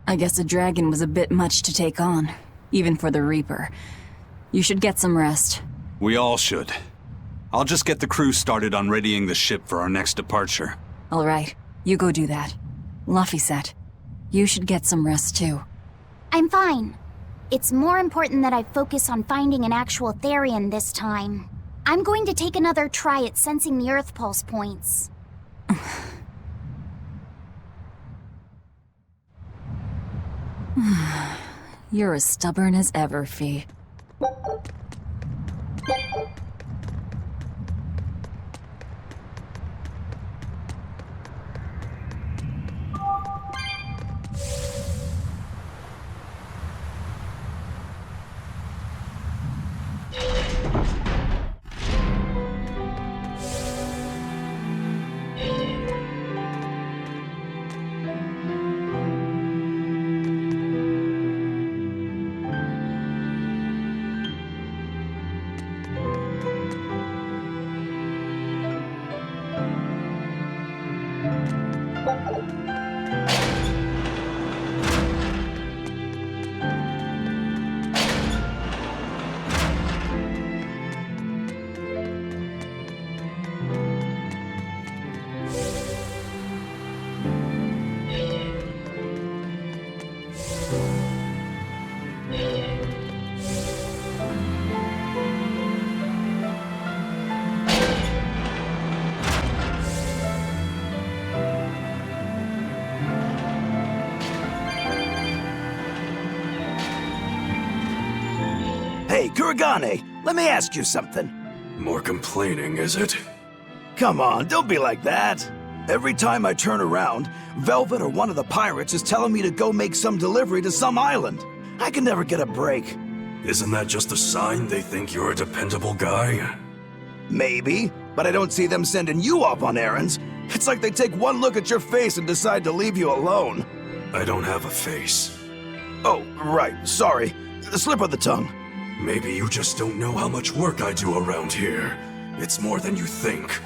I guess a dragon was a bit much to take on, even for the Reaper. You should get some rest. We all should. I'll just get the crew started on readying the ship for our next departure. All right, you go do that. Laphicet, you should get some rest too. I'm fine. It's more important that I focus on finding an actual Therian this time. I'm going to take another try at sensing the Earth Pulse points. You're as stubborn as ever, Fee. Hey, Kuragane, let me ask you something. More complaining, is it? Come on, don't be like that. Every time I turn around, Velvet or one of the pirates is telling me to go make some delivery to some island. I can never get a break. Isn't that just a sign they think you're a dependable guy? Maybe, but I don't see them sending you off on errands. It's like they take one look at your face and decide to leave you alone. I don't have a face. Oh, right, sorry. Slip of the tongue. Maybe you just don't know how much work I do around here. It's more than you think.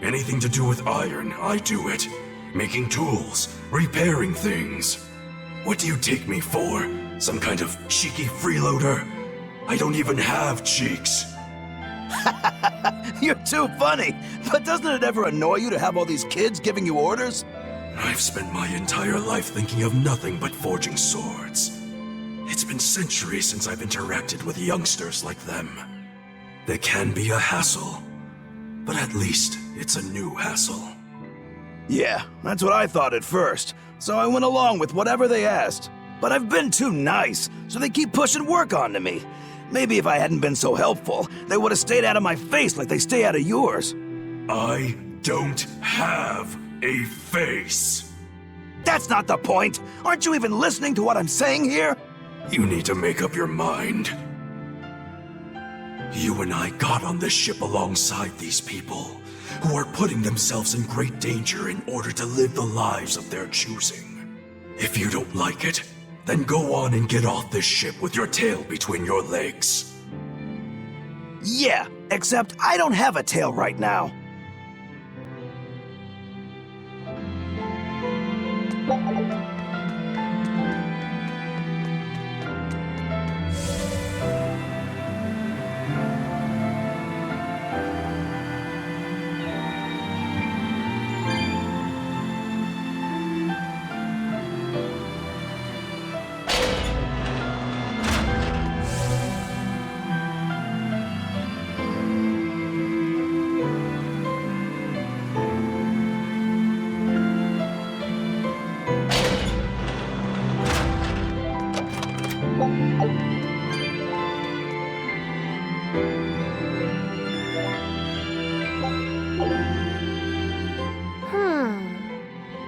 Anything to do with iron, I do it. Making tools, repairing things. What do you take me for? Some kind of cheeky freeloader? I don't even have cheeks. You're too funny. But doesn't it ever annoy you to have all these kids giving you orders? I've spent my entire life thinking of nothing but forging swords. It's been centuries since I've interacted with youngsters like them. They can be a hassle, but at least it's a new hassle. Yeah, that's what I thought at first, so I went along with whatever they asked. But I've been too nice, so they keep pushing work onto me. Maybe if I hadn't been so helpful, they would have stayed out of my face like they stay out of yours. I don't have a face. That's not the point! Aren't you even listening to what I'm saying here? You need to make up your mind. You and I got on this ship alongside these people, who are putting themselves in great danger in order to live the lives of their choosing. If you don't like it, then go on and get off this ship with your tail between your legs. Yeah, except I don't have a tail right now.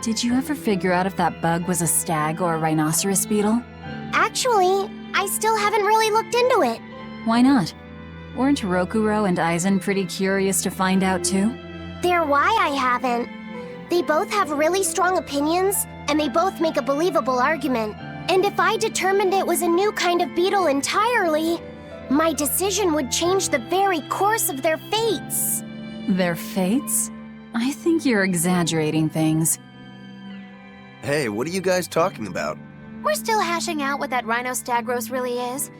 Did you ever figure out if that bug was a stag or a rhinoceros beetle? Actually, I still haven't really looked into it. Why not? Weren't Rokuro and Aizen pretty curious to find out too? They're why I haven't. They both have really strong opinions, and and they both make a believable argument. And if I determined it was a new kind of beetle entirely, my decision would change the very course of their fates. Their fates? I think you're exaggerating things. Hey, what are you guys talking about? We're still hashing out what that Rhinostagros really is.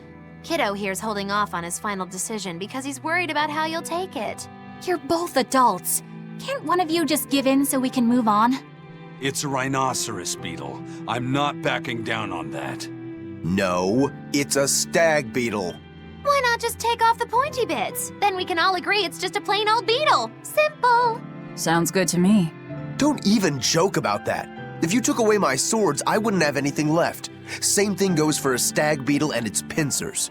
Kiddo here's holding off on his final decision because he's worried about how you'll take it. You're both adults. Can't one of you just give in so we can move on? It's a rhinoceros beetle. I'm not backing down on that. No, it's a stag beetle. Why not just take off the pointy bits? Then we can all agree it's just a plain old beetle. Simple. Sounds good to me. Don't even joke about that. If you took away my swords, I wouldn't have anything left. Same thing goes for a stag beetle and its pincers.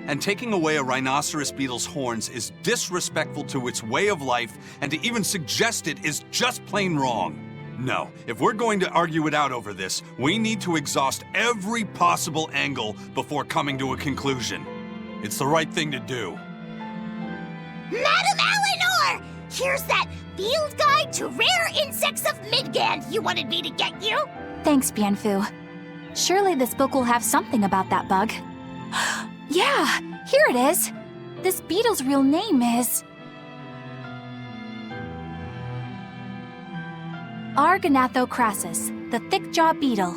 And taking away a rhinoceros beetle's horns is disrespectful to its way of life, and to even suggest it is just plain wrong. No, if we're going to argue it out over this, we need to exhaust every possible angle before coming to a conclusion. It's the right thing to do. Madam Eleanor! Here's that Field Guide to Rare Insects of Midgand you wanted me to get you! Thanks, Bienfu. Surely this book will have something about that bug. Yeah, here it is. This beetle's real name is... Argonathocrassus, the thick-jaw beetle.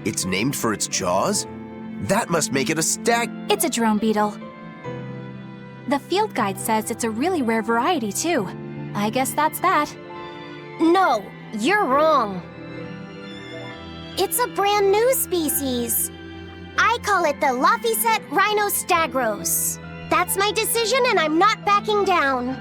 It's named for its jaws? That must make it a stag... It's a drone beetle. The field guide says it's a really rare variety, too. I guess that's that. No, you're wrong. It's a brand new species. I call it the Laphicet Rhinostagros. That's my decision and I'm not backing down.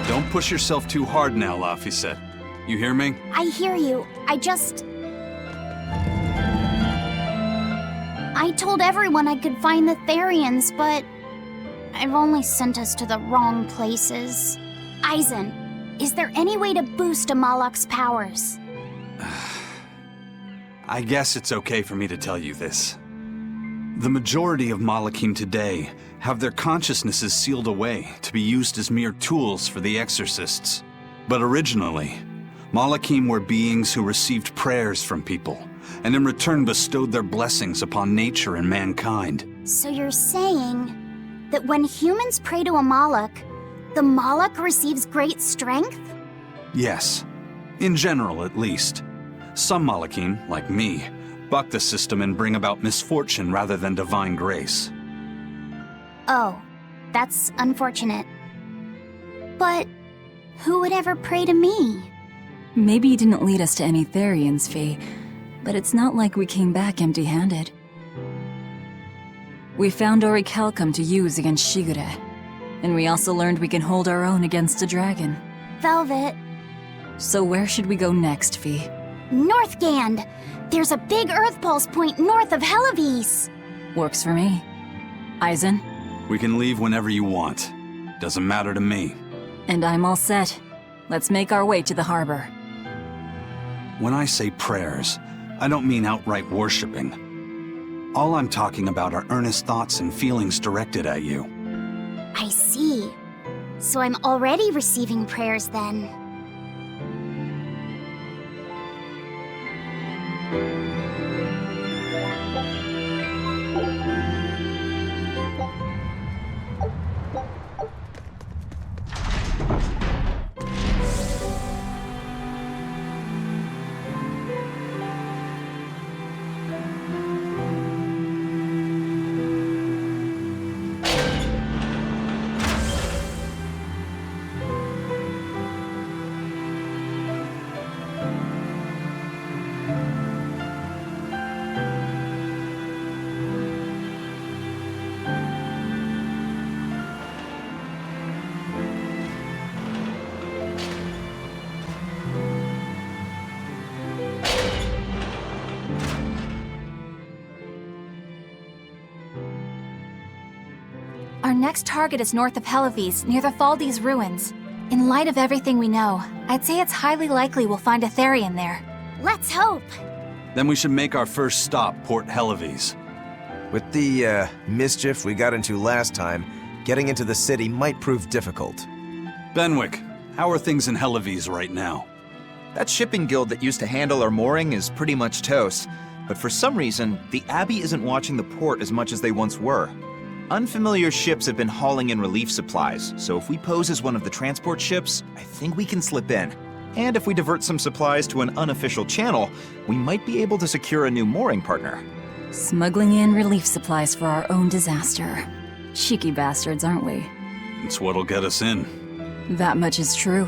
Don't push yourself too hard now, Laphicet. You hear me? I hear you. I told everyone I could find the Therians, but I've only sent us to the wrong places. Aizen, is there any way to boost Amalok's powers? I guess it's okay for me to tell you this. The majority of Malakim today have their consciousnesses sealed away to be used as mere tools for the exorcists. But originally, Malachim were beings who received prayers from people, and in return bestowed their blessings upon nature and mankind. So you're saying that when humans pray to a Malak, the Malak receives great strength? Yes. In general, at least. Some Malachim, like me, buck the system and bring about misfortune rather than divine grace. Oh, that's unfortunate. But who would ever pray to me? Maybe you didn't lead us to any Therians, Fee, but it's not like we came back empty-handed. We found Orichalcum to use against Shigure, and we also learned we can hold our own against a dragon. Velvet. So where should we go next, Fee? Northgand! There's a big Earth Pulse point north of Helivis! Works for me. Eisen? We can leave whenever you want. Doesn't matter to me. And I'm all set. Let's make our way to the harbor. When I say prayers, I don't mean outright worshipping. All I'm talking about are earnest thoughts and feelings directed at you. I see. So I'm already receiving prayers then. Our next target is north of Helivis, near the Faldes ruins. In light of everything we know, I'd say it's highly likely we'll find a Therian there. Let's hope! Then we should make our first stop, Port Helivis. With the, mischief we got into last time, getting into the city might prove difficult. Benwick, how are things in Helivis right now? That shipping guild that used to handle our mooring is pretty much toast, but for some reason, the Abbey isn't watching the port as much as they once were. Unfamiliar ships have been hauling in relief supplies, so if we pose as one of the transport ships, I think we can slip in. And if we divert some supplies to an unofficial channel, we might be able to secure a new mooring partner. Smuggling in relief supplies for our own disaster. Cheeky bastards, aren't we? It's what'll get us in. That much is true.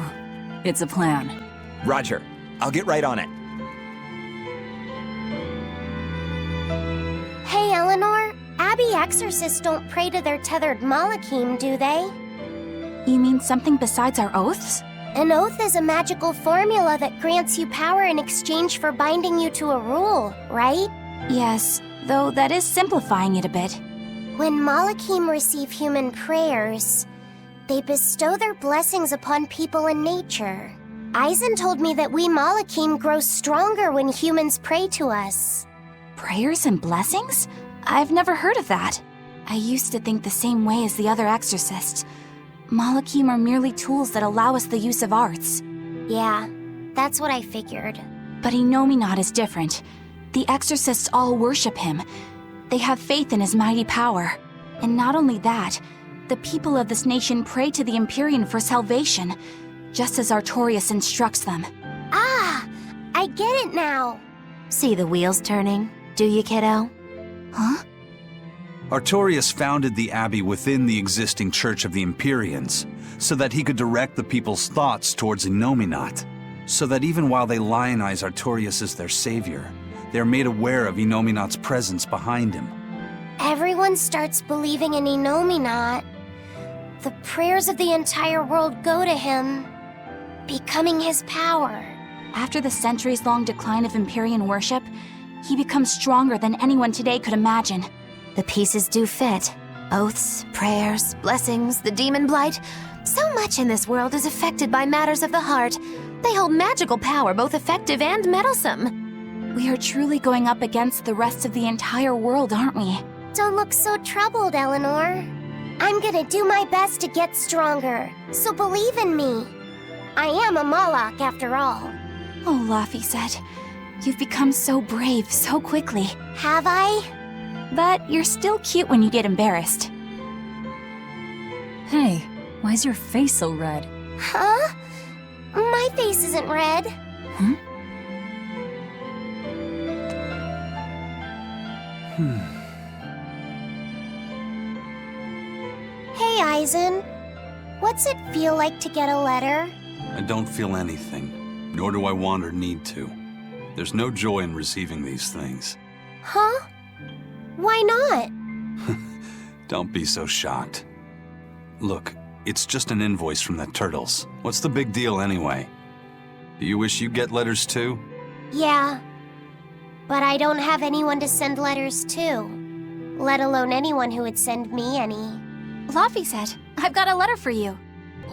It's a plan. Roger. I'll get right on it. Hey, Eleanor. Abbey exorcists don't pray to their tethered Malachim, do they? You mean something besides our oaths? An oath is a magical formula that grants you power in exchange for binding you to a rule, right? Yes, though that is simplifying it a bit. When Malachim receive human prayers, they bestow their blessings upon people and nature. Eisen told me that we Malachim grow stronger when humans pray to us. Prayers and blessings? I've never heard of that. I used to think the same way as the other exorcists. Malachim are merely tools that allow us the use of arts. Yeah, that's what I figured. But Innominat is different. The exorcists all worship him. They have faith in his mighty power. And not only that, the people of this nation pray to the Empyrean for salvation, just as Artorias instructs them. Ah, I get it now. See the wheels turning, do you, kiddo? Huh? Artorias founded the Abbey within the existing Church of the Empyreans, so that he could direct the people's thoughts towards Innominat, so that even while they lionize Artorias as their savior, they are made aware of Innominat's presence behind him. Everyone starts believing in Innominat. The prayers of the entire world go to him, becoming his power. After the centuries-long decline of Empyrean worship, he becomes stronger than anyone today could imagine. The pieces do fit. Oaths, prayers, blessings, the demon blight. So much in this world is affected by matters of the heart. They hold magical power, both effective and meddlesome. We are truly going up against the rest of the entire world, aren't we? Don't look so troubled, Eleanor. I'm gonna do my best to get stronger, so believe in me. I am a Malak, after all. Oh, Laphicet, you've become so brave so quickly. Have I? But you're still cute when you get embarrassed. Hey, why's your face so red? Huh? My face isn't red. Hey, Eisen. What's it feel like to get a letter? I don't feel anything, nor do I want or need to. There's no joy in receiving these things. Huh? Why not? Don't be so shocked. Look, it's just an invoice from the turtles. What's the big deal anyway? Do you wish you get letters too? Yeah. But I don't have anyone to send letters to. Let alone anyone who would send me any. Laphicet, I've got a letter for you.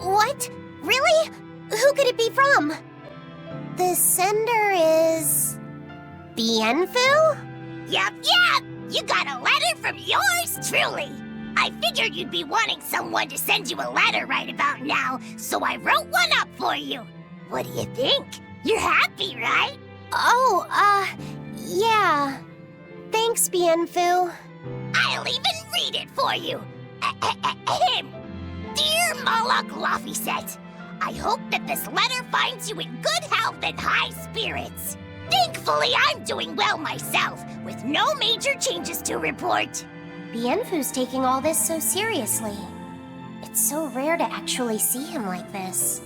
What? Really? Who could it be from? The sender is... Bienfu? Yup. You got a letter from yours truly. I figured you'd be wanting someone to send you a letter right about now, so I wrote one up for you. What do you think? You're happy, right? Oh, yeah. Thanks, Bienfu. I'll even read it for you. Dear Moloch Laphicet, I hope that this letter finds you in good health and high spirits. Thankfully, I'm doing well myself, with no major changes to report. Bienfu's taking all this so seriously. It's so rare to actually see him like this.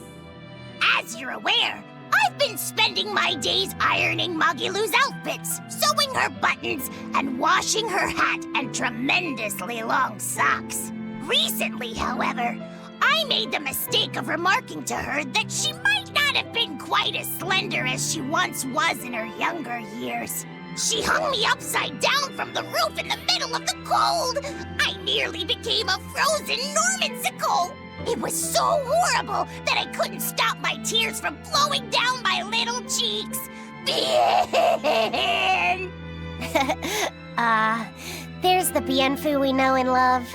As you're aware, I've been spending my days ironing Magilu's outfits, sewing her buttons, and washing her hat and tremendously long socks. Recently, however, I made the mistake of remarking to her that she might not have been quite as slender as she once was in her younger years. She hung me upside down from the roof in the middle of the cold. I nearly became a frozen Normansicle. It was so horrible that I couldn't stop my tears from flowing down my little cheeks. There's the Bienfu we know and love.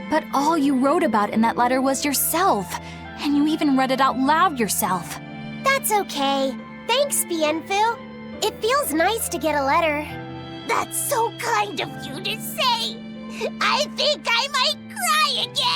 But all you wrote about in that letter was yourself. And you even read it out loud yourself. That's okay. Thanks, Bienfu. It feels nice to get a letter. That's so kind of you to say. I think I might cry again.